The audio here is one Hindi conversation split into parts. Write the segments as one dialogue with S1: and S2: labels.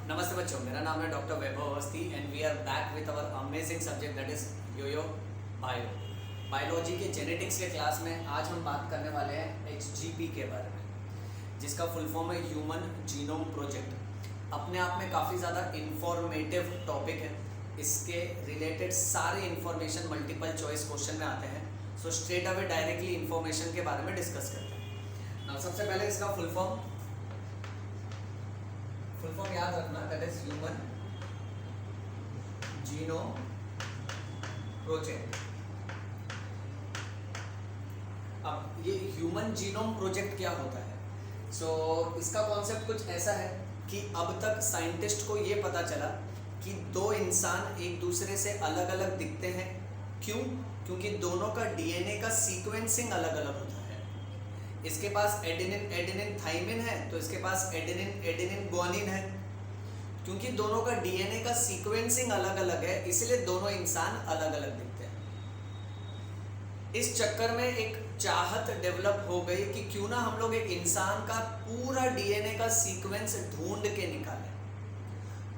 S1: नमस्ते बच्चों, मेरा नाम है doctor Vaibhav Awasthi and we are back with our amazing subject that is yo yo bio biology के जेनेटिक्स के क्लास में आज हम बात करने वाले हैं HGP के बारे में, जिसका फुल फॉर्म है ह्यूमन जीनोम प्रोजेक्ट। अपने आप में काफ़ी ज़्यादा इंफॉर्मेटिव टॉपिक है। इसके रिलेटेड सारे इंफॉर्मेशन मल्टीपल चॉइस क्वेश्चन में आते हैं। So straight away directly information के बारे में डिस्कस करते हैं। नाउ सबसे पहले इसका फुल फॉर्म याद रखना, that is human genome project. अब ये ह्यूमन जीनोम प्रोजेक्ट क्या होता है? इसका कॉन्सेप्ट कुछ ऐसा है कि अब तक साइंटिस्ट को ये पता चला कि दो इंसान एक दूसरे से अलग अलग दिखते हैं। क्यों? क्योंकि दोनों का डीएनए का सीक्वेंसिंग अलग अलग होता है। इसके पास एडेनिन एडेनिन थाइमिन है, तो इसके पास एडेनिन एडेनिन ग्वानिन है। क्योंकि दोनों का डीएनए का सीक्वेंसिंग अलग अलग है, इसलिए दोनों इंसान अलग अलग दिखते हैं। इस चक्कर में एक चाहत डेवलप हो गई कि क्यों ना हम लोग एक इंसान का पूरा डीएनए का सीक्वेंस ढूंढ के निकालें,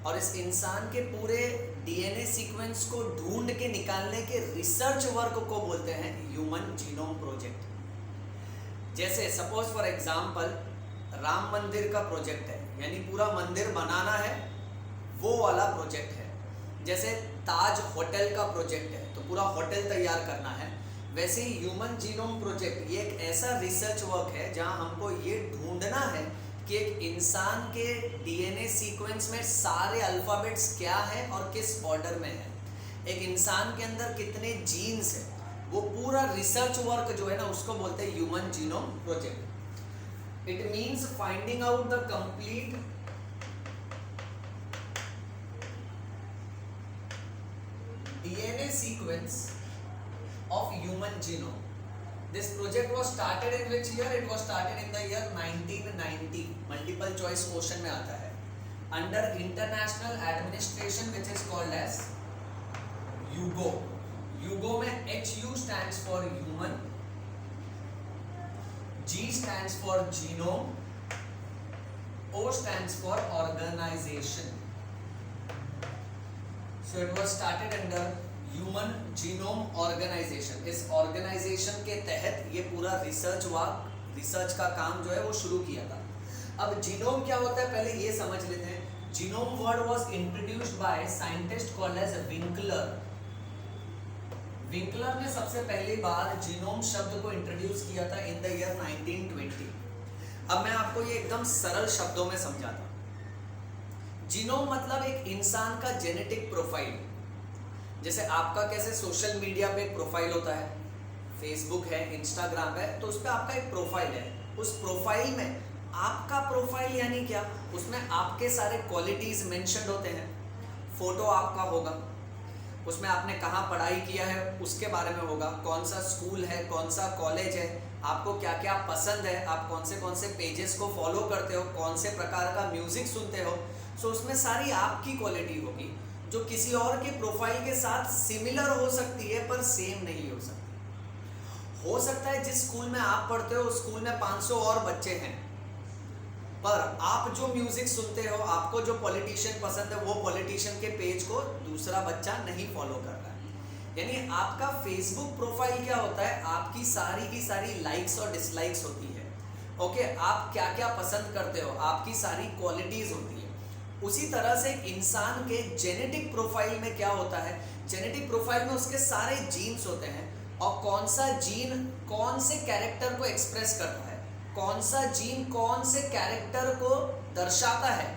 S1: और इस इंसान के पूरे डीएनए सीक्वेंस को ढूंढ के निकालने के रिसर्च वर्क को बोलते हैं ह्यूमन जीनोम प्रोजेक्ट। जैसे सपोज फॉर एग्जांपल राम मंदिर का प्रोजेक्ट है, यानी पूरा मंदिर बनाना है, वो वाला प्रोजेक्ट है। जैसे ताज होटल का प्रोजेक्ट है, तो पूरा होटल तैयार करना है। वैसे ही ह्यूमन जीनोम प्रोजेक्ट ये एक ऐसा रिसर्च वर्क है जहां हमको ये ढूंढना है कि एक इंसान के डीएनए सीक्वेंस में सारे अल्फाबेट्स क्या हैं और किस ऑर्डर में है, एक इंसान के अंदर कितने जीन्स हैं। वो पूरा रिसर्च वर्क जो है ना, उसको बोलते हैं human genome project. It means finding out the complete DNA sequence of human genome. This project was started in which year? It was started in the year 1990. Multiple choice question में आता है, under international administration which is called as UGO. UGO में HU stands for human, G stands for genome, O stands for organization. So it was started under human genome organisation. इस ऑर्गेनाइजेशन के तहत ये पूरा रिसर्च का काम जो है वो शुरू किया था। अब जीनोम क्या होता है पहले ये समझ लेते हैं। Genome word was introduced by scientist called as Winkler. Winkler ने सबसे पहली बार जीनोम शब्द को इंट्रोड्यूस किया था इन द ईयर 1920। अब मैं आपको ये एकदम सरल शब्दों में समझाता हूँ। जीनोम मतलब एक इंसान का जेनेटिक प्रोफाइल। जैसे आपका कैसे सोशल मीडिया पे एक प्रोफाइल होता है, फेसबुक है, इंस्टाग्राम है, तो उस पर आपका एक प्रोफाइल है। उस प्रोफाइल में आपका प्रोफाइल यानी क्या, उसमें आपके सारे क्वालिटीज मेंशन्ड होते हैं। फोटो आपका होगा, उसमें आपने कहाँ पढ़ाई किया है उसके बारे में होगा, कौन सा स्कूल है, कौन सा कॉलेज है, आपको क्या क्या पसंद है, आप कौन से पेजेस को फॉलो करते हो, कौन से प्रकार का म्यूजिक सुनते हो। सो उसमें सारी आपकी क्वालिटी होगी जो किसी और के प्रोफाइल के साथ सिमिलर हो सकती है पर सेम नहीं हो सकती। हो सकता है जिस स्कूल में आप पढ़ते हो उस स्कूल में 500 और बच्चे हैं, पर आप जो म्यूजिक सुनते हो, आपको जो पॉलिटिशियन पसंद है, वो पॉलिटिशियन के पेज को दूसरा बच्चा नहीं फॉलो कर रहा है। यानी आपका फेसबुक प्रोफाइल क्या होता है, आपकी सारी की सारी लाइक्स और डिसलाइक्स होती है। ओके, आप क्या क्या पसंद करते हो, आपकी सारी क्वालिटीज होती है। उसी तरह से एक इंसान के जेनेटिक प्रोफाइल में क्या होता है, जेनेटिक प्रोफाइल में उसके सारे जीन्स होते हैं, और कौन सा जीन कौन से कैरेक्टर को एक्सप्रेस करता है, कौन सा जीन कौन से कैरेक्टर को दर्शाता है,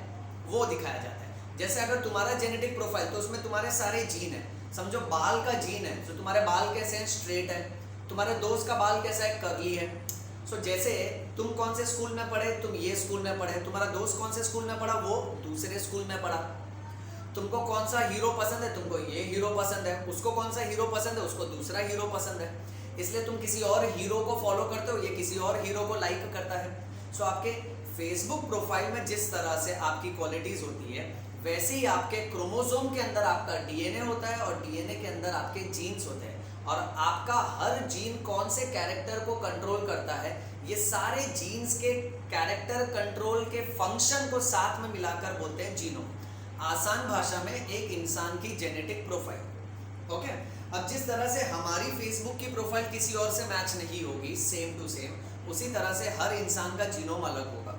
S1: वो दिखाया जाता है। जैसे अगर तुम्हारा जेनेटिक प्रोफाइल, तो उसमें तुम्हारे सारे जीन है। समझो बाल का जीन है, तो तुम्हारे बाल कैसे हैं, स्ट्रेट है। तुम्हारे दोस्त का बाल कैसा है, कर्ली है। जैसे तुम कौन से स्कूल में पढ़े, तुम ये स्कूल में पढ़े, तुम्हारा दोस्त कौन से स्कूल में पढ़ा, वो दूसरे स्कूल में पढ़ा। तुमको कौन सा हीरो पसंद है, तुमको ये हीरो पसंद है। उसको कौन सा हीरो पसंद है, उसको दूसरा हीरो पसंद है। इसलिए तुम किसी और हीरो को फॉलो करते हो, ये किसी और हीरो को लाइक करता है। आपके फेसबुक प्रोफाइल में जिस तरह से आपकी क्वालिटीज होती है, वैसे ही आपके क्रोमोसोम के अंदर आपका डीएनए होता है, और डीएनए के अंदर आपके जीन्स होते हैं। और आपका हर जीन कौन से कैरेक्टर को कंट्रोल करता है, ये सारे जीन्स के कैरेक्टर कंट्रोल के फंक्शन को साथ में मिलाकर बोलते हैं जीनोम। आसान भाषा में एक इंसान की जेनेटिक प्रोफाइल। ओके, अब जिस तरह से हमारी फेसबुक की प्रोफाइल किसी और से मैच नहीं होगी सेम टू सेम, उसी तरह से हर इंसान का जीनोम अलग होगा।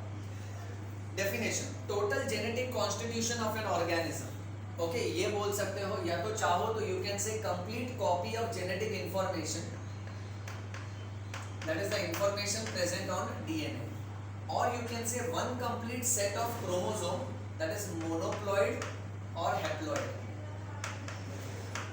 S1: Definition, total genetic constitution of an organism. Okay, ये बोल सकते हो या तो चाहो तो you can say complete copy of genetic information, that is the information present on DNA, और you can say one complete set of chromosome, that is monoploid और हैप्लॉइड।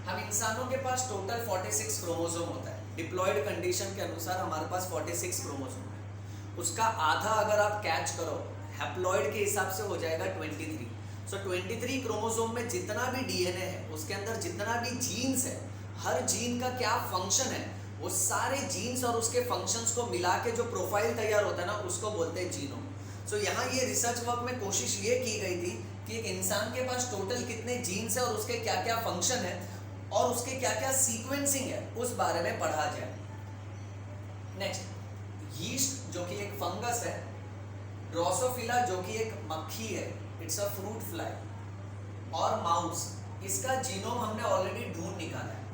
S1: हम इंसानों के पास टोटल 46 क्रोमोसोम होता है। डिप्लॉइड कंडीशन के अनुसार हमारे पास 46 क्रोमोसोम है। उसका आधा अगर आप कैच करो हैप्लॉइड के हिसाब से हो जाएगा 23। सो 23 क्रोमोसोम में जितना भी डीएनए है, उसके अंदर जितना भी जीन्स है, हर जीन का क्या फंक्शन है, वो सारे जीन्स और उसके फंक्शंस को मिला के जो प्रोफाइल तैयार होता है ना, उसको बोलते हैं जीनोम। सो यहाँ ये रिसर्च वर्क में कोशिश ये की गई थी कि एक इंसान के पास टोटल कितने जीन्स है और उसके क्या क्या फंक्शन है और उसके क्या क्या सीक्वेंसिंग है, उस बारे में पढ़ा जाए। नेक्स्ट, यीस्ट जो कि एक फंगस है, ड्रोसोफिला जो कि एक मक्खी है, इट्स अ फ्रूट फ्लाई, और माउस, इसका जीनोम हमने ऑलरेडी ढूंढ निकाला है।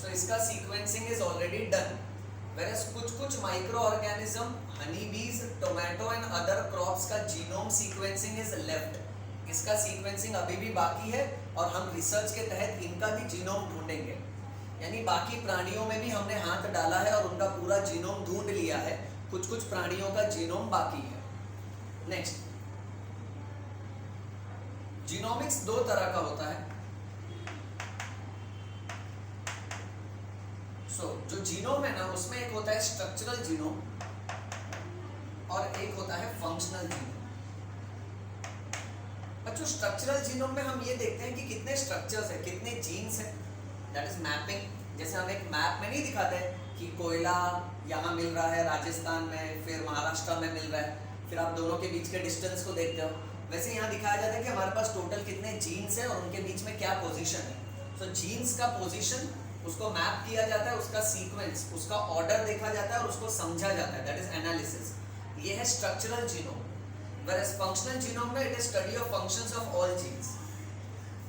S1: सो इसका sequencing is already done. Whereas कुछ माइक्रो ऑर्गेनिज्म, हनी बीज, टोमेटो एंड अदर क्रॉप्स का जीनोम सीक्वेंसिंग इज लेफ्ट। इसका सीक्वेंसिंग अभी भी बाकी है और हम रिसर्च के तहत इनका भी जीनोम ढूंढेंगे। यानी बाकी प्राणियों में भी हमने हाथ डाला है और उनका पूरा जीनोम ढूंढ लिया है, कुछ प्राणियों का जीनोम बाकी है। नेक्स्ट, जीनोमिक्स दो तरह का होता है। जो जीनोम है ना, उसमें एक होता है स्ट्रक्चरल जीनोम और एक होता है फंक्शनल जीनोम। बच्चों, स्ट्रक्चरल जीनोम में हम ये देखते हैं कि कितने स्ट्रक्चर्स है, कितने जीन्स है, दैट इज मैपिंग। जैसे हम एक मैप में नहीं दिखाते कि कोयला यहाँ मिल रहा है राजस्थान में, फिर महाराष्ट्र में मिल रहा है, फिर आप दोनों के बीच के डिस्टेंस को देखते हो, वैसे यहाँ दिखाया जाता है कि हमारे पास टोटल कितने जीन्स है और उनके बीच में क्या पोजीशन है। सो जीन्स का पोजीशन, उसको मैप किया जाता है, उसका सीक्वेंस, उसका ऑर्डर देखा जाता है और उसको समझा जाता है, दैट इज एनालिसिस। ये है structural genome. Whereas functional genome में it is study of functions of all genes.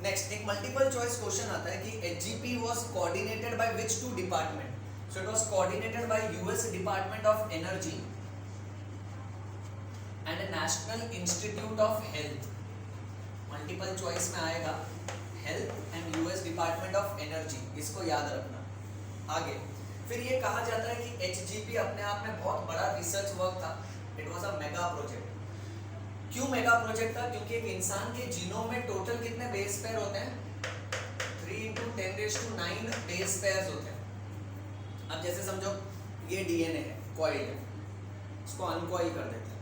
S1: Next, एक multiple choice question आता है कि HGP was coordinated by which two department? So it was coordinated by US Department of Energy and a National Institute of Health. Multiple choice में आएगा Health and US Department of Energy, इसको याद रखना। आगे फिर ये कहा जाता है कि HGP अपने आप में बहुत बड़ा रिसर्च वर्क था। It was a mega project. क्यों मेगा प्रोजेक्ट था? क्योंकि एक इंसान के जीनोम में टोटल कितने बेस पेयर होते हैं? 3 × 10⁹ बेस पेयर्स होते हैं। अब जैसे समझो ये डीएनए है, कॉइल है, इसको अनकॉइल कर देते हैं।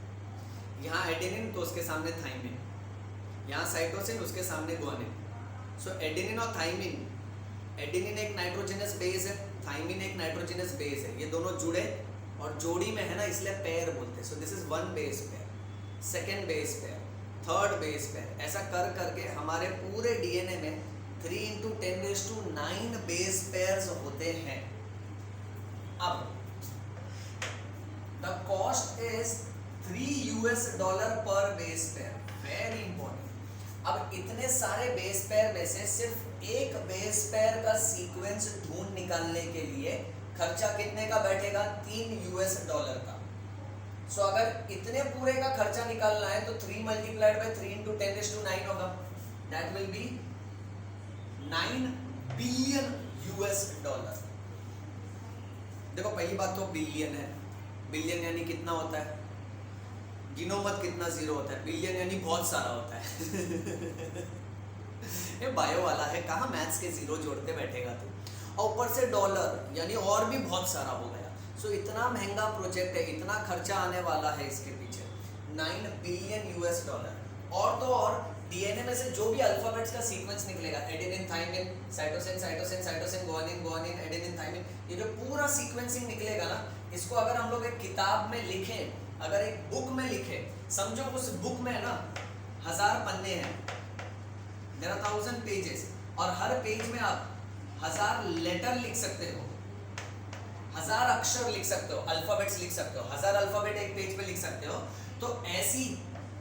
S1: यहाँ एडेनिन तो उसके सामने थाइमिन, यहाँ साइटोसिन उसके सामने गुआनिन। सो एडेनिन और थाइमिन, एडेनिन एक नाइट्रोजनस बेस है, थाइमिन एक नाइट्रोजनस बेस है, ये दोनों जुड़े और जोड़ी में है ना, इसलिए पेयर बोलते हैं। So this is one base pair, second base pair, third base pair, ऐसा कर करके हमारे पूरे डीएनए में 3 × 10⁹ बेस पेयर्स होते हैं। अब द कॉस्ट इज $3 पर बेस पेयर, वेरी इंपॉर्टेंट। अब इतने सारे बेस पेयर में से सिर्फ एक बेस पेयर का सीक्वेंस ढूंढ निकालने के लिए खर्चा कितने का बैठेगा? $3 का। सो अगर इतने पूरे का खर्चा निकालना है तो 3 × 3 × 10⁹ होगा, दैट विल बी $9 बिलियन। देखो पहली बात तो बिलियन है, बिलियन यानी कितना होता है? गिनो मत कितना जीरो होता है, बिलियन यानी बहुत सारा होता है। ये बायो वाला है, कहाँ मैथ्स के जीरो जोड़ते बैठेगा तू। और ऊपर से डॉलर यानी और भी बहुत सारा हो गया। सो इतना महंगा प्रोजेक्ट है, इतना खर्चा आने वाला है इसके पीछे, $9 बिलियन। और तो और डीएनए में से जो भी अल्फाबेट्स का सीक्वेंस निकलेगा, adenine, thymine, cytosine, cytosine, cytosine, guanine, guanine, adenine, thymine, ये जो पूरा सीक्वेंसिंग निकलेगा ना, इसको अगर हम लोग एक किताब में लिखें, अगर एक बुक में लिखें, समझो उस बुक में ना 1000 पन्ने हैं, देयर आर 1000 पेजेस, और हर पेज में आप 1000 लेटर लिख सकते हो। 1000 अक्षर लिख सकते हो, अल्फाबेट्स लिख सकते हो, 1000 अल्फाबेट एक पेज पे लिख सकते हो, तो ऐसी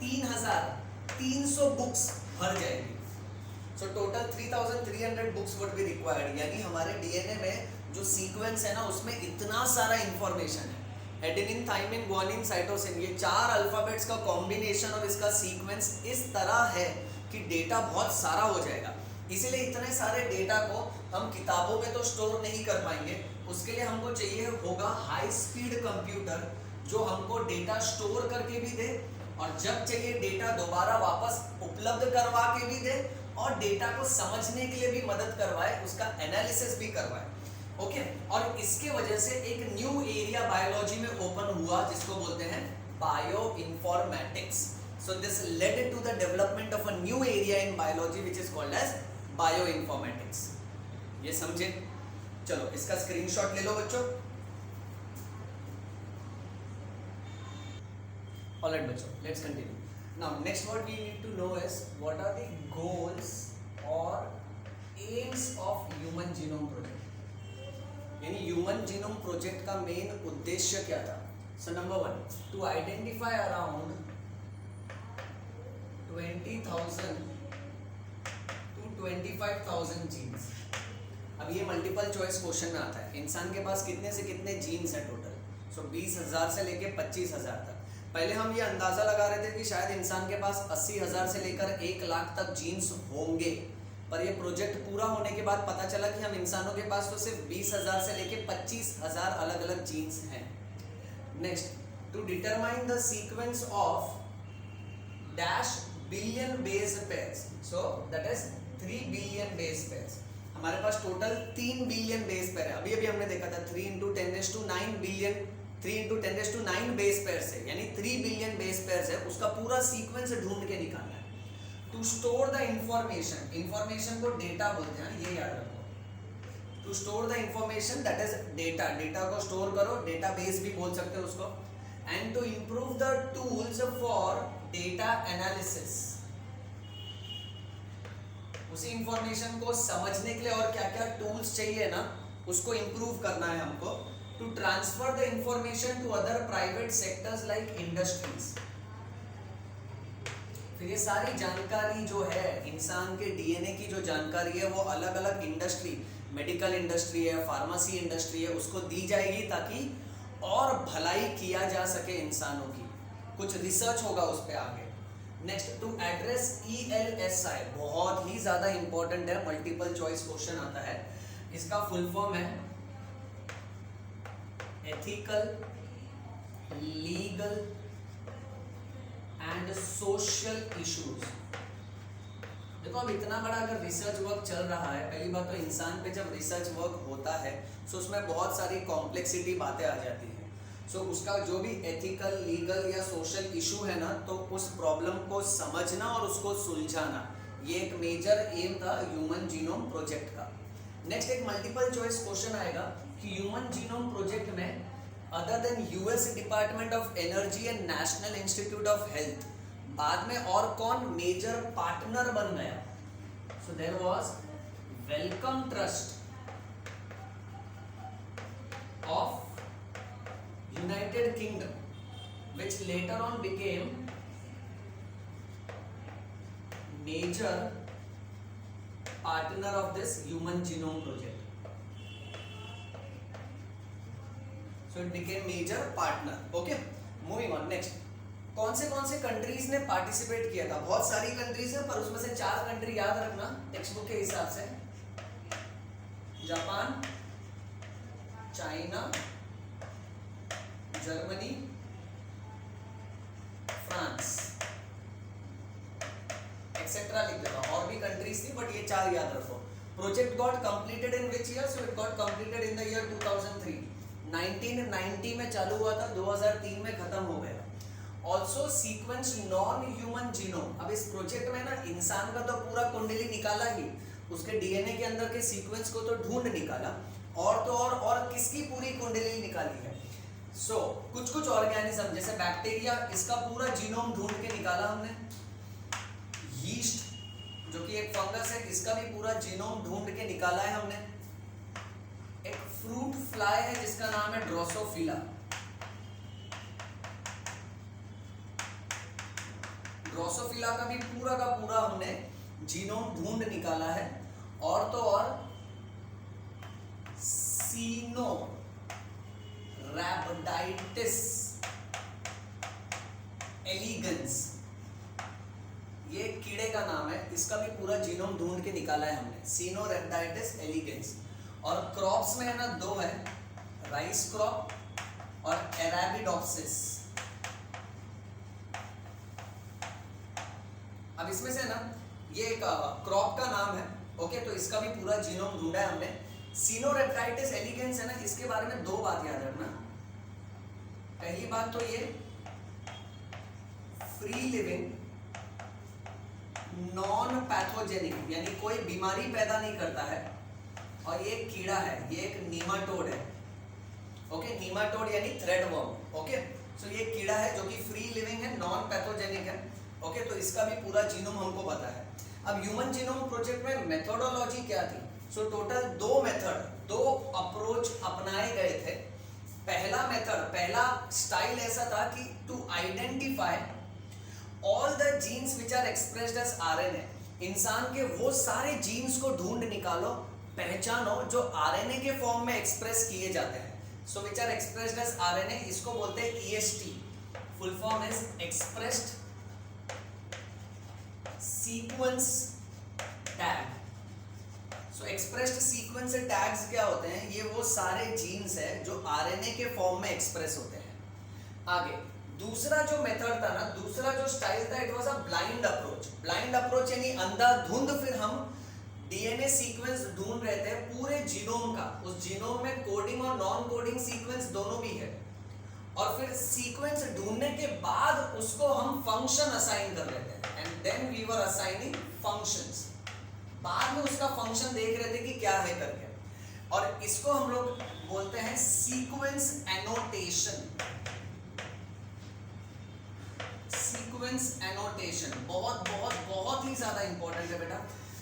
S1: 3300 बुक्स भर जाएगी। So total 3300 books would be required, यानी हमारे डीएनए में जो सीक्वेंस है ना उसमें इतना सारा इंफॉर्मेशन है। एडेनिन, थाइमिन, ग्वानिन, साइटोसिन, ये 4 अल्फाबेट्स का कॉम्बिनेशन और इसका सीक्वेंस इस तरह है कि डेटा बहुत सारा हो जाएगा। इसीलिए इतने सारे डेटा को हम किताबों में तो स्टोर नहीं कर पाएंगे, उसके लिए हमको चाहिए होगा हाई स्पीड कंप्यूटर जो हमको डेटा स्टोर करके भी दे और जब चाहिए डेटा दोबारा वापस उपलब्ध करवा के भी दे और डेटा को समझने के लिए भी मदद करवाए, उसका एनालिसिस भी करवाए। ओके, और इसके वजह से एक न्यू एरिया बायोलॉजी में ओपन हुआ जिसको बोलते हैं bio informatics. So this led to the development of a new area in biology which is called as bio informatics. ये समझे? चलो इसका स्क्रीनशॉट ले लो बच्चों। ऑलराइट बच्चों, let's continue. Now next what we need to know is what are the goals और aims of human genome project. यानी ह्यूमन जीनोम प्रोजेक्ट का मेन उद्देश्य क्या था? So number 1, to identify around 20,000 to 25,000 genes. अब ये मल्टीपल चॉइस क्वेश्चन में आता है, इंसान के पास कितने से कितने जीन्स हैं टोटल? सो 20,000 से लेके 25,000 तक। पहले हम ये अंदाजा लगा रहे थे कि शायद इंसान के पास 80,000 से लेकर 1 लाख तक जीन्स होंगे, पर ये प्रोजेक्ट पूरा होने के बाद पता चला कि हम इंसानों के पास तो सिर्फ 20,000 से लेके 25,000 अलग अलग जीन्स हैं। Next, to determine the sequence of dash billion base pairs, so that is 3 billion base pairs. हमारे पास टोटल 3 बिलियन बेस पेयर है। अभी हमने देखा था 3 × 10⁹ बिलियन, 3 × 10⁹ बेस पेयर्स है, यानी 3 बिलियन बेस पेयर्स है, उसका पूरा सीक्वेंस ढूंढ के निकालना है। To store the information, information को डेटा बोलते हैं, ये याद रखो। To store the information that is data, data को स्टोर करो, डेटाबेस भी बोल सकते हो उसको। And to improve the tools for data analysis, उसी इंफॉर्मेशन को समझने के लिए और क्या क्या टूल्स चाहिए ना उसको इंप्रूव करना है हमको। To transfer the information to other private sectors like industries. फिर ये सारी जानकारी जो है इंसान के डीएनए की जो जानकारी है वो अलग अलग इंडस्ट्री, मेडिकल इंडस्ट्री है, फार्मेसी इंडस्ट्री है, उसको दी जाएगी ताकि और भलाई किया जा सके इंसानों की, कुछ रिसर्च होगा उस पर आगे। नेक्स्ट, टू एड्रेस ELSI, बहुत ही ज्यादा इंपॉर्टेंट है, मल्टीपल चॉइस क्वेश्चन आता है। इसका फुल फॉर्म है ethical, legal and social issues. देखो अब इतना बड़ा अगर रिसर्च वर्क चल रहा है, पहली बात तो इंसान पे जब रिसर्च वर्क होता है तो उसमें बहुत सारी कॉम्प्लेक्सिटी बातें आ जाती हैं। सो उसका जो भी एथिकल, लीगल या सोशल इशू है ना, तो उस प्रॉब्लम को समझना और उसको सुलझाना, ये एक मेजर एम था ह्यूमन जीनोम प्रोजेक्ट का। नेक्स्ट, एक मल्टीपल चॉइस क्वेश्चन आएगा कि ह्यूमन जीनोम प्रोजेक्ट में other than US department of energy and national institute of health, बाद में और कौन मेजर पार्टनर बन गया? So there was Wellcome Trust of United Kingdom which later on became major partner of this human genome project. So it became major partner. Okay, moving on. Next, कौन से कंट्रीज ने पार्टिसिपेट किया था? बहुत सारी कंट्रीज है, पर उसमें से 4 कंट्री याद रखना टेक्स्ट बुक के हिसाब से। Japan, China, Germany, France etcetera लिख देता हूं, और भी कंट्रीज थी बट ये 4 याद रखो। Project got completed in which year? So it got completed in the year 2003। 1990 में चालू हुआ था, 2003 में खत्म हो गया। Also sequence non human genome. अब इस प्रोजेक्ट में ना इंसान का तो पूरा कुंडली निकाला ही, उसके डीएनए के अंदर के सीक्वेंस को तो ढूंढ निकाला, और तो और किसकी पूरी कुंडली निकाली है? सो कुछ ऑर्गेनिज्म जैसे बैक्टीरिया, इसका पूरा जीनोम ढूंढ के निकाला हमने। यीस्ट जो कि एक फंगस है, इसका भी पूरा जीनोम ढूंढ के निकाला है हमने। एक फ्रूट फ्लाई है जिसका नाम है ड्रोसोफिला। ड्रोसोफिला का भी पूरा का पूरा हमने जीनोम ढूंढ निकाला है। और तो और सिनोरैप्टिडिस एलिगेंस, ये कीड़े का नाम है, इसका भी पूरा जीनोम ढूंढ के निकाला है हमने, सिनोरैप्टिडिस एलिगेंस। और क्रॉप्स में है ना दो है, राइस क्रॉप और एराबिडोप्सिस। अब इसमें से ना ये एक क्रॉप का नाम है, ओके, तो इसका भी पूरा जीनोम ढूंढा है हमने। सिनोरैप्टिडिस एलिगेंस है ना, इसके बारे में दो बात याद रखना। पहली बात तो ये फ्री लिविंग नॉन पैथोजेनिक, यानी कोई बीमारी पैदा नहीं करता है, और ये एक कीड़ा है, ये एक नीमाटोड है, ओके, नीमाटोड यानी थ्रेड वर्म, ओके। सो ये कीड़ा है जो कि फ्री लिविंग है, नॉन पैथोजेनिक है, ओके, तो इसका भी पूरा जीनोम हमको पता है। अब ह्यूमन जीनोम प्रोजेक्ट में मेथोडोलॉजी क्या थी? सो टोटल दो मेथड, दो अप्रोच अपनाए गए थे। पहला स्टाइल ऐसा था कि to identify all the genes which are expressed as RNA, इंसान के वो सारे जीन्स को ढूंढ निकालो, पहचानो जो आरएनए के फॉर्म में एक्सप्रेस किए जाते हैं। So which are expressed as RNA, इसको बोलते हैं EST, full form is expressed sequence tag. So expressed sequence tags क्या होते हैं? ये वो सारे जीन्स है जो आरएनए के फॉर्म में एक्सप्रेस होते हैं। आगे दूसरा जो मेथड था ना, दूसरा जो स्टाइल था, it was a blind approach. Blind approach यानी अंधाधुंध फिर हम डीएनए सीक्वेंस ढूंढ रहे थे पूरे जीनोम का। उस जीनोम में कोडिंग और नॉन कोडिंग सीक्वेंस दोनों भी है, और फिर सीक्वेंस ढूंढने के बाद उसको हम फंक्शन असाइन कर लेते हैं, and then we were assigning functions. बाद में उसका फंक्शन देख रहे थे कि क्या है करके, और इसको हम लोग बोलते हैं सीक्वेंस एनोटेशन। सीक्वेंस एनोटेशन बहुत बहुत बहुत ही ज्यादा इंपॉर्टेंट है बेटा।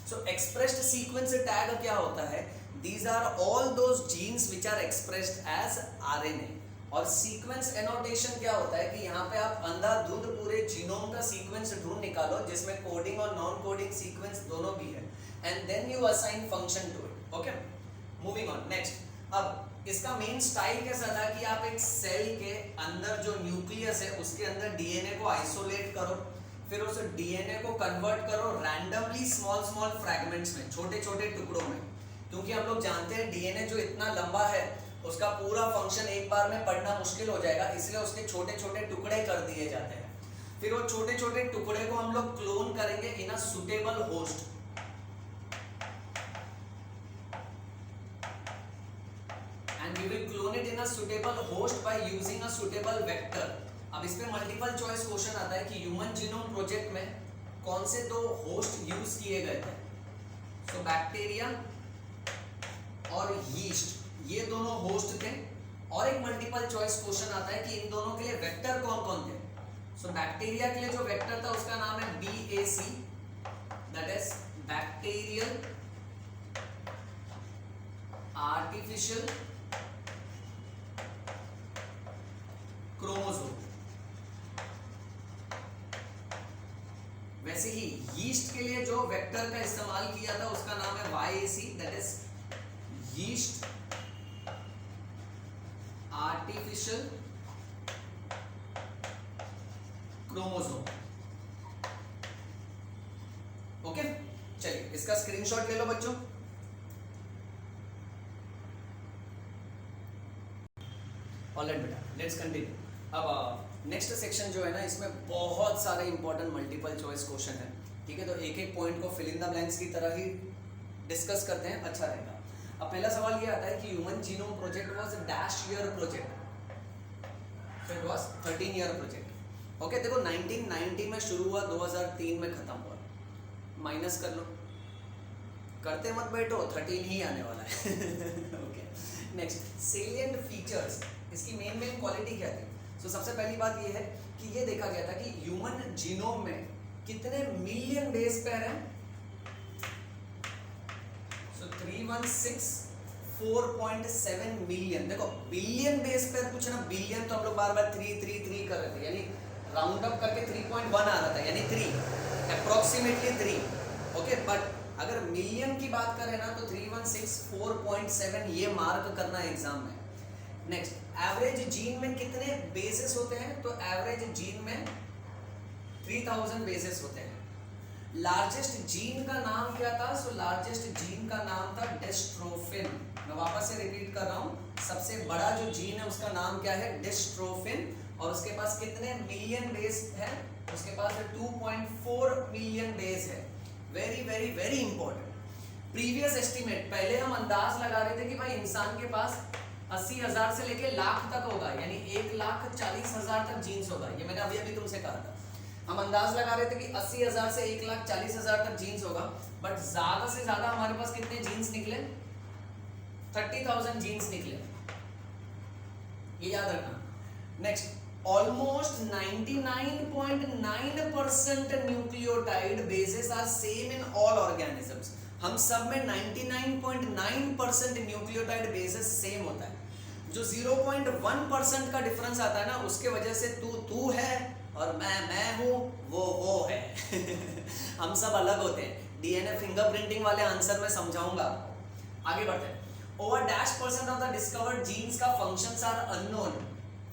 S1: सो एक्सप्रेस्ड सीक्वेंस टैग क्या होता है? These are all those genes which are expressed as RNA. और सीक्वेंस एनोटेशन क्या होता है कि यहाँ पे आप अंधाधुंध पूरे जीनोम का सीक्वेंस ढूंढ निकालो जिसमें कोडिंग और नॉन कोडिंग सीक्वेंस दोनों भी है, and then you assign function to it, okay. Moving on next. अब इसका मेन स्टाइल कैसा था कि आप एक सेल के अंदर जो न्यूक्लियस है उसके अंदर डीएनए को आइसोलेट करो, फिर उस डीएनए को कन्वर्ट करो रैंडमली स्मॉल स्मॉल फ्रैगमेंट्स में, छोटे छोटे टुकड़ों में। क्योंकि हम लोग जानते हैं डीएनए जो इतना लंबा है उसका पूरा फंक्शन एक बार में पढ़ना मुश्किल हो जाएगा, इसलिए उसके छोटे छोटे टुकड़े कर दिए जाते हैं। फिर वो छोटे छोटे टुकड़े को हम लोग क्लोन करेंगे in a suitable host. And we will clone it in a suitable host by using a suitable vector. अब इस पे मल्टीपल चॉइस क्वेश्चन आता है कि ह्यूमन जीनोम प्रोजेक्ट में कौन से दो होस्ट यूज किए गए थे? सो बैक्टीरिया और यीस्ट, ये दोनों होस्ट थे। और एक मल्टीपल चॉइस क्वेश्चन आता है कि इन दोनों के लिए वेक्टर कौन कौन थे? सो बैक्टीरिया के लिए जो वेक्टर था उसका नाम है BAC, that is bacterial artificial chromosome. वैसे ही यीस्ट के लिए जो वेक्टर का इस्तेमाल किया था उसका नाम है YAC, that is yeast artificial chromosome, okay. चलिए इसका स्क्रीनशॉट ले लो बच्चों। ऑलराइट बेटा, लेट्स कंटिन्यू। अब नेक्स्ट सेक्शन जो है ना, इसमें बहुत सारे इंपॉर्टेंट मल्टीपल चॉइस क्वेश्चन है, ठीक है। तो एक एक पॉइंट को फिल इन द ब्लैंक्स की तरह ही डिस्कस करते हैं, अच्छा रहेगा। अब पहला सवाल ये आता है कि human genome project was dash year project, so it was 13 year project, okay. देखो 1990 में शुरू हुआ, 2003 में खत्म हुआ, माइनस कर लो, करते मत बैठो, 13 ही आने वाला है ओके। नेक्स्ट, सेलिएंट फीचर्स, इसकी मेन क्वालिटी क्या थी? सो सबसे पहली बात ये है कि ये देखा गया था कि ह्यूमन जीनोम में कितने मिलियन बेस पेयर हैं? सो 316 4.7 मिलियन। देखो बिलियन बेस पर कुछ ना, बिलियन तो हम लोग बार बार 3 कर रहे थे, यानी राउंड अप करके 3.1 आ रहा था, यानी 3 अप्रोक्सीमेटली 3। ओके, बट अगर मिलियन की बात करें ना तो 3164.7 ये मार्क करना है एग्जाम में। नेक्स्ट, एवरेज जीन में कितने बेसेस होते हैं? तो एवरेज जीन में 3000 बेसेस होते हैं। लार्जेस्ट जीन का नाम क्या था? सो लार्जेस्ट जीन का नाम था डिस्ट्रोफिन। मैं वापस से रिपीट कर रहा हूँ, सबसे बड़ा जो जीन है उसका नाम क्या है? डिस्ट्रोफिन। और उसके पास कितने मिलियन बेस है? उसके पास 2.4 मिलियन बेस है। Very very very important. Previous estimate, पहले हम अंदाज लगा रहे थे कि भाई इंसान के पास 80,000 से लेके लाख तक होगा, यानी 1,40,000 तक जीन्स होगा। ये मैंने अभी अभी तुमसे कहा था। हम अंदाज लगा रहे थे कि 80,000 से 1,40,000 तक जीन्स होगा, बट ज्यादा से ज्यादा हमारे पास कितने जीन्स निकले? 30,000 जीन्स निकले। ये याद रखना। Next, almost 99.9% nucleotide bases are same in all organisms. हम सब में 99.9% न्यूक्लियोटाइड बेसेस सेम होता है। जो 0.1% का डिफरेंस आता है ना, उसके वजह से तू है और मैं हूं, वो है। हम सब अलग होते हैं। डीएनए फिंगरप्रिंटिंग वाले आंसर में समझाऊंगा। आगे बढ़ते हैं। Over -% of the discovered genes का फंक्शंस आर अननोन।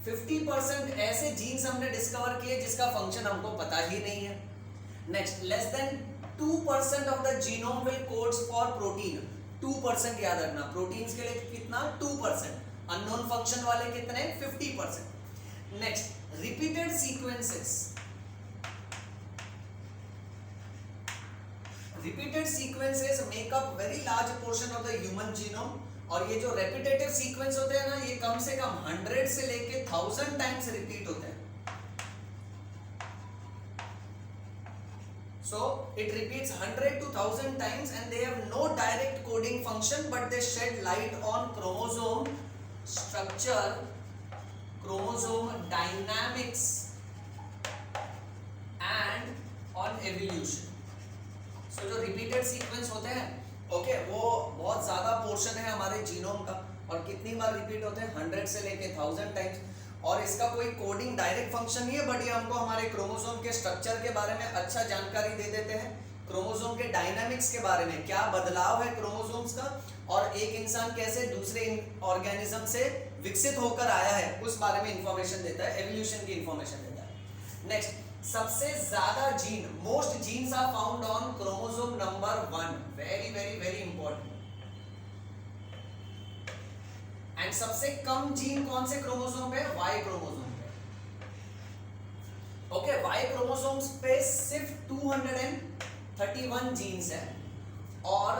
S1: 50% ऐसे जीन्स हमने डिस्कवर किए जिसका फंक्शन हमको पता ही नहीं है। Next, less than 2% of the genome will codes for protein. 2% याद रखना, प्रोटीन्स के लिए कितना? 2%। अननोन फंक्शन वाले कितने? 50%। Next, repeated sequences. Repeated sequences make up very large portion of the human genome. और ये जो रेपिटेटिव सीक्वेंस होते हैं ना, ये कम से कम 100 से लेके 1000 टाइम्स रिपीट होते हैं। So it repeats 100 to 1000 times and they have no direct coding function, but they shed light on chromosome structure, chromosome dynamics and on evolution. So जो repeated sequence होते हैं, ओके, वो बहुत ज्यादा पोर्शन है हमारे जीनोम का। और कितनी बार रिपीट होते हैं? 100 से लेके 1000 टाइम्स। और इसका कोई कोडिंग डायरेक्ट फंक्शन नहीं है, बट ये हमको हमारे क्रोमोसोम के स्ट्रक्चर के बारे में अच्छा जानकारी दे देते हैं। क्रोमोसोम के डायनामिक्स के बारे में, क्या बदलाव है क्रोमोसोम्स का, और एक इंसान कैसे दूसरे ऑर्गेनिज्म से विकसित होकर आया है, उस बारे में इंफॉर्मेशन देता है, एवोल्यूशन की इंफॉर्मेशन देता है। नेक्स्ट, सबसे ज्यादा gene, most genes are found on chromosome number 1। Very very very important. And सबसे कम जीन कौन से क्रोमोसोम पे? वाई क्रोमोसोम पे। ओके, वाई क्रोमोसोम्स पे सिर्फ 231 जीन्स है, और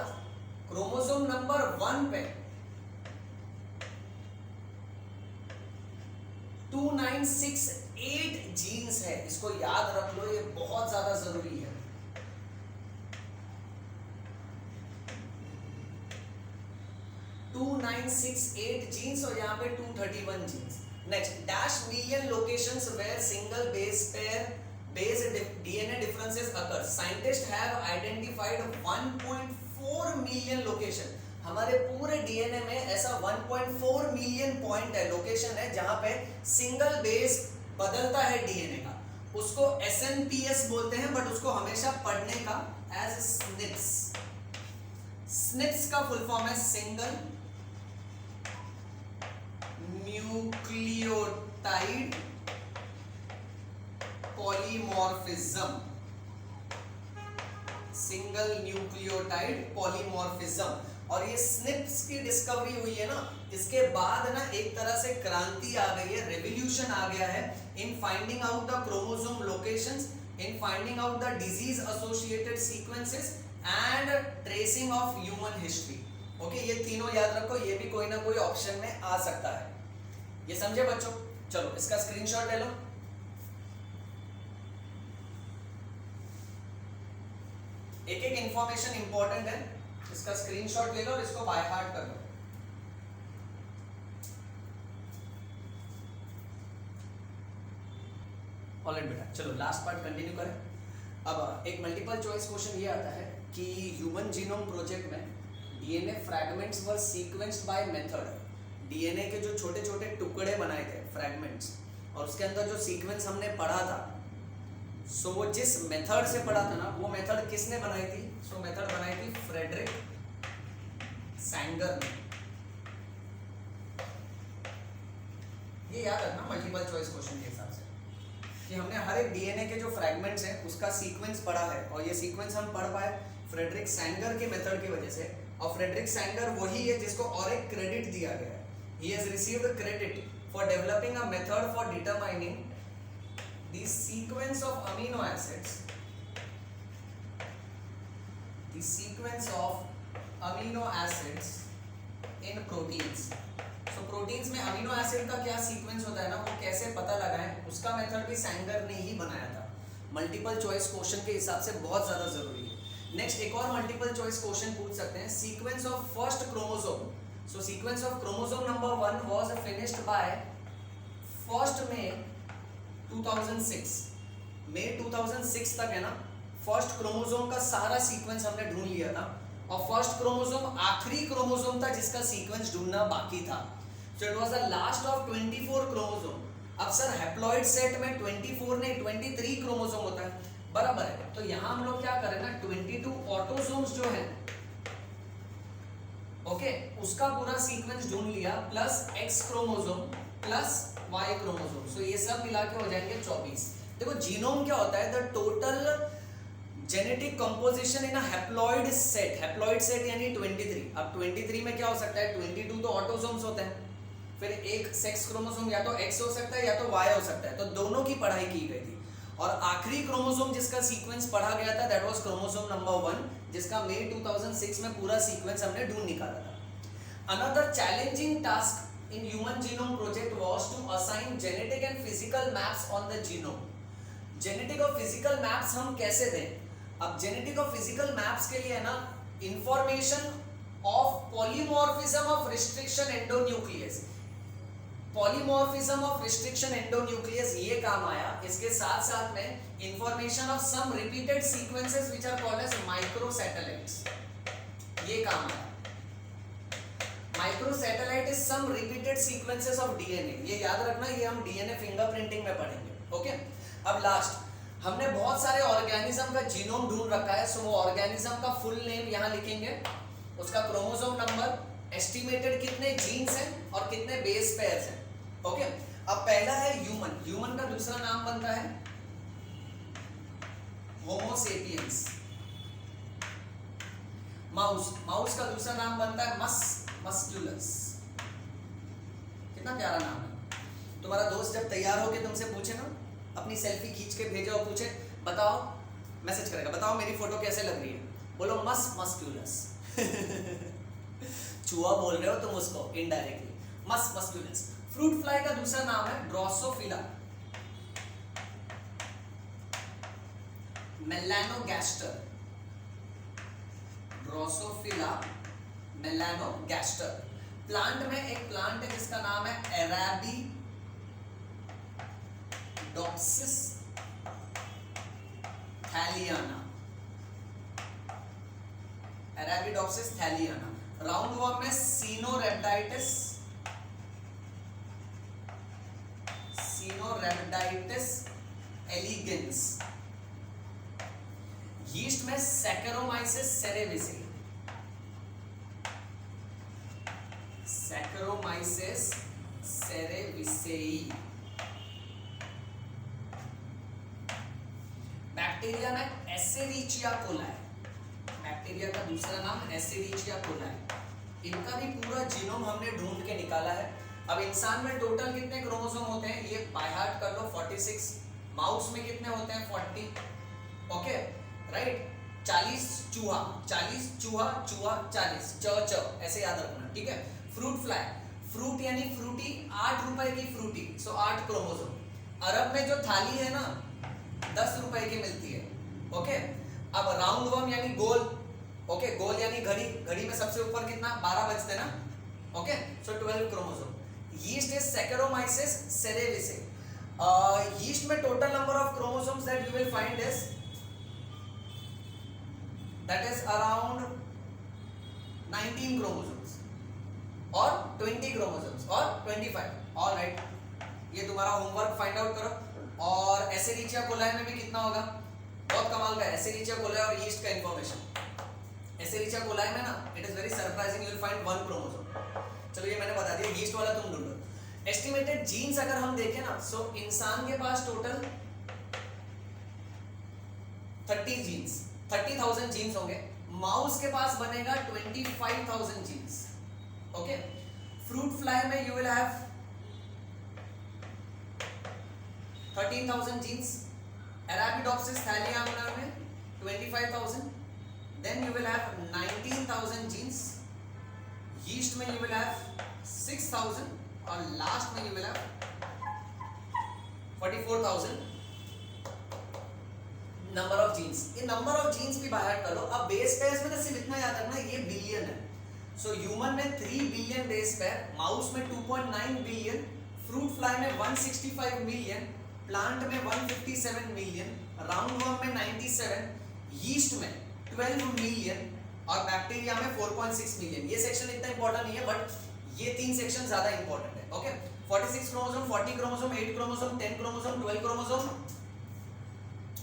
S1: क्रोमोसोम नंबर 1 पे 2968 जीन्स है। इसको याद रख लो, ये बहुत ज्यादा जरूरी है। जीन्स और यहाँ पे 231 genes. Next, dash million locations where single base pair based DNA differences occur. Scientists have identified 1.4 million location. हमारे पूरे डीएनए में ऐसा 1.4 मिलियन पॉइंट है, लोकेशन है, जहां पे सिंगल बेस बदलता है डीएनए का। उसको SNPS बोलते हैं, बट उसको हमेशा पढ़ने का एज स्निप्स। स्निप्स का फुल फॉर्म है single nucleotide polymorphism. Single nucleotide polymorphism. और ये स्निप्स की डिस्कवरी हुई है ना, इसके बाद ना एक तरह से क्रांति आ गई है, रेवोल्यूशन आ गया है in finding out the chromosome locations, in finding out the disease associated sequences and tracing of human history. Okay, ये तीनों याद रखो, ये भी कोई ना कोई ऑप्शन में आ सकता है। ये समझे बच्चों? चलो इसका स्क्रीनशॉट ले लो। एक एक इंफॉर्मेशन इंपॉर्टेंट है, इसका स्क्रीनशॉट ले लो और इसको बाय हार्ट कर लो। ऑलराइट बेटा, चलो लास्ट पार्ट कंटिन्यू करें। अब एक मल्टीपल चॉइस क्वेश्चन ये आता है कि ह्यूमन जीनोम प्रोजेक्ट में DNA fragments were sequenced by method. DNA के जो छोटे छोटे टुकड़े बनाए थे फ्रैगमेंट्स, और उसके अंदर जो सीक्वेंस हमने पढ़ा था, सो वो जिस मेथड से पढ़ा था ना, वो मेथड किसने बनाई थी? सो मेथड बनाई थी फ्रेडरिक सैंगर ने। ये याद रखना मल्टीपल चॉइस क्वेश्चन के हिसाब से कि हमने हर एक डीएनए के जो फ्रैगमेंट्स हैं उसका सीक्वेंस पढ़ा है, और ये सीक्वेंस हम पढ़ पाए फ्रेडरिक सैंगर के मेथड की वजह से। और फ्रेडरिक सैंगर वही है जिसको और एक क्रेडिट दिया गया है। He has received credit for developing a method for determining the sequence of amino acids. The sequence of amino acids in proteins. So proteins में अमीनो एसिड का क्या सीक्वेंस होता है ना, वो कैसे पता लगाएं, उसका मेथड भी सैंगर ने ही बनाया था। मल्टीपल चॉइस क्वेश्चन के हिसाब से बहुत ज्यादा जरूरी है। नेक्स्ट एक और मल्टीपल चॉइस क्वेश्चन पूछ सकते हैं, sequence of first chromosome. So sequence of chromosome number 1 was finished by 1st May 2006। May 2006 तक है ना, फर्स्ट क्रोमोसोम का सारा सीक्वेंस हमने ढूंढ लिया था, और फर्स्ट क्रोमोसोम आखिरी क्रोमोसोम था जिसका सीक्वेंस ढूंढना बाकी था। So it was the last of 24 chromosome. अब सर हैप्लॉइड सेट में 24 नहीं 23 क्रोमोसोम होता है, बराबर है। तो यहाँ हम लोग क्या करें ना, 22 ऑटोसोम्स जो है ओके, उसका पूरा सीक्वेंस ढूंढ लिया, plus X chromosome plus Y chromosome, so ये सब मिला के हो जाएंगे 24। देखो जीनोम क्या होता है, the total genetic composition in a haploid set. Haploid set यानी 23। अब 23 में क्या हो सकता है, 22 तो ऑटोसोम्स होते हैं, फिर एक सेक्स क्रोमोसोम या तो एक्स हो सकता है या तो वाई हो सकता है, तो दोनों की पढ़ाई की गई थी। और आखिरी क्रोमोसोम जिसका सीक्वेंस पढ़ा गया था, दैट वाज क्रोमोसोम नंबर 1, जिसका मई 2006 में पूरा सीक्वेंस हमने ढूंढ निकाला था। Another challenging task in human genome project was to assign genetic and physical maps on the genome. Genetic और फिजिकल मैप्स हम कैसे दें? अब जेनेटिक और फिजिकल मैप्स के लिए है ना, information of polymorphism of restriction endonuclease. Polymorphism of restriction endonuclease ये काम आया। इसके साथ साथ में information of some repeated sequences which are called as microsatellites, ये काम आया। Microsatellite is some repeated sequences of DNA, ये याद रखना, ये हम डीएनए फिंगरप्रिंटिंग में पढ़ेंगे। ओके, अब लास्ट हमने बहुत सारे ऑर्गेनिज्म का जीनोम ढूंढ रखा है, सो वो ऑर्गेनिज्म का फुल नेम यहां लिखेंगे, उसका क्रोमोसोम नंबर, एस्टिमेटेड कितने जीन्स हैं और कितने बेस पेयर्स हैं। ओके, अब पहला है ह्यूमन। ह्यूमन का दूसरा नाम बनता है होमो सेपियंस। माउस, माउस का दूसरा नाम बनता है मस्क्यूलस। कितना प्यारा नाम है। तुम्हारा दोस्त जब तैयार होके तुमसे पूछे ना, अपनी सेल्फी खींच के भेजे और पूछे, बताओ, मैसेज करेगा, बताओ मेरी फोटो कैसे लग रही है, बोलो मस्क्यूलस। चूहा बोल रहे हो तुम उसको इनडायरेक्टली, मस्क्यूलस। फ्रूट फ्लाई का दूसरा नाम है ड्रोसोफिला मेलानोगैस्टर। ड्रोसोफिला मेलानोगैस्टर। प्लांट में एक प्लांट है जिसका नाम है अरेबिडोप्सिस थैलियाना। अरेबिडोप्सिस थैलियाना। राउंड वर्म में सीनोरेप्टाइटिस एलिगेंस। यीस्ट में सैकरोमाइसिस सेरेविसेई। सैकरोमाइसिस सेरेविसेई। बैक्टीरिया में एसेरिचिया कोलाई। बैक्टीरिया का दूसरा नाम एसेरिचिया कोलाई। इनका भी पूरा जीनोम हमने ढूंढ के निकाला है। अब इंसान में टोटल कितने क्रोमोसोम होते हैं, ये बाय हार्ट कर लो, 46। माउस में कितने होते हैं, 40। Okay right. 40 चूहा, 40 चूहा, 40 च ऐसे याद रखना, ठीक है। फ्रूट फ्लाई, फ्रूट यानी फ्रूटी, 8 रुपए की फ्रूटी, सो 8 क्रोमोसोम। अरब में जो थाली है ना 10 रुपए की मिलती है। ओके, अब राउंड वर्म यानी गोल। ओके, गोल यानी घड़ी, घड़ी में सबसे ऊपर कितना, 12 बजते ना। Okay, so 12 chromosome. Yeast is Saccharomyces cerevisiae. Yeast में total number of chromosomes that you will find is, that is around 19 chromosomes और 20 क्रोमोसोम्स और 25। ऑलराइट, ये तुम्हारा होमवर्क फाइंड आउट करो। और एसेरिचिया कोलाई में भी कितना होगा, बहुत कमाल का एसेरिचिया कोलाई और यीस्ट का इंफॉर्मेशन। एसेरिचिया कोलाई में ना it is very surprising, you will find 1 chromosome. चलो ये मैंने बता दिया, यीस्ट वाला तुम ढूंढो। एस्टिमेटेड जीन्स अगर हम देखें ना, सो इंसान के पास टोटल 30,000 जीन्स होंगे। माउस के पास बनेगा 25,000 जीन्स। ओके, फ्रूट फ्लाई में you will have 13,000 genes, Arabidopsis thaliana में 25,000, then you will have 19,000 genes, yeast में you will have 6,000 और last में you will have 44,000 number of genes. ये नंबर ऑफ जीन्स भी बाहर करो। अब बेस पेयर्स में ना सिर्फ इतना याद रखना, ये बिलियन है। सो ह्यूमन में 3 बिलियन बेस पेयर, माउस में 2.9 बिलियन, फ्रूट फ्लाई में 165 मिलियन, प्लांट में 157 मिलियन, राउंड वर्म में 97, यीस्ट में 12 मिलियन और बैक्टीरिया में 4.6 मिलियन। ये सेक्शन इतना इंपॉर्टेंट नहीं है, बट ये 3 सेक्शन ज्यादा इंपॉर्टेंट है। Okay, 46 chromosome, 40 chromosome, 8 chromosome, 10 chromosome, 12 chromosome,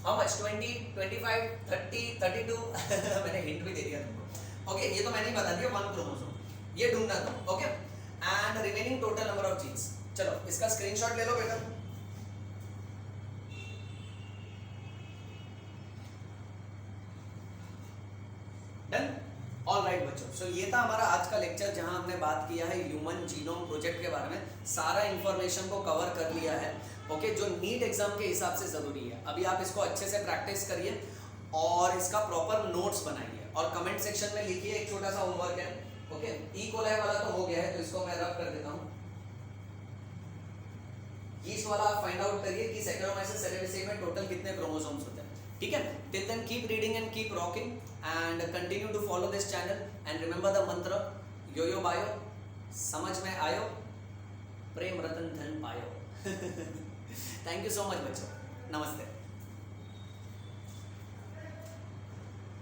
S1: how much, 20, 25, 30, 32 मैंने हिंट भी दे दिया तुमको। ओके, ये तो मैंने ही बता दिया 1 क्रोमोसोम, ये ढूंढना तुम। Okay, and remaining total number of genes. चलो इसका स्क्रीनशॉट ले लो बेटा। डन, ऑलराइट बच्चों, सो ये था हमारा आज का लेक्चर, जहां हमने बात किया है ह्यूमन जीनोम प्रोजेक्ट के बारे में। सारा इंफॉर्मेशन को कवर कर लिया है। ओके, जो नीट एग्जाम के हिसाब से जरूरी है। अभी आप इसको अच्छे से प्रैक्टिस करिए और इसका प्रॉपर नोट्स बनाइए और कमेंट सेक्शन में लिखिए। एक छोटा सा होमवर्क है। ओके, ई कोलाई वाला तो हो गया है, तो इसको मैं रब कर देता हूँ। यीस्ट वाला आप फाइंड आउट करिए कि सैकेरोमाइसिस सेरेविसियाई में टोटल कितने क्रोमोसोम्स होते हैं। ठीक है, till then keep reading and keep rocking and continue to follow this channel and remember the mantra yo yo bio, समझ में आयो, प्रेम रतन धन पायो। थैंक यू सो मच बच्चों, नमस्ते।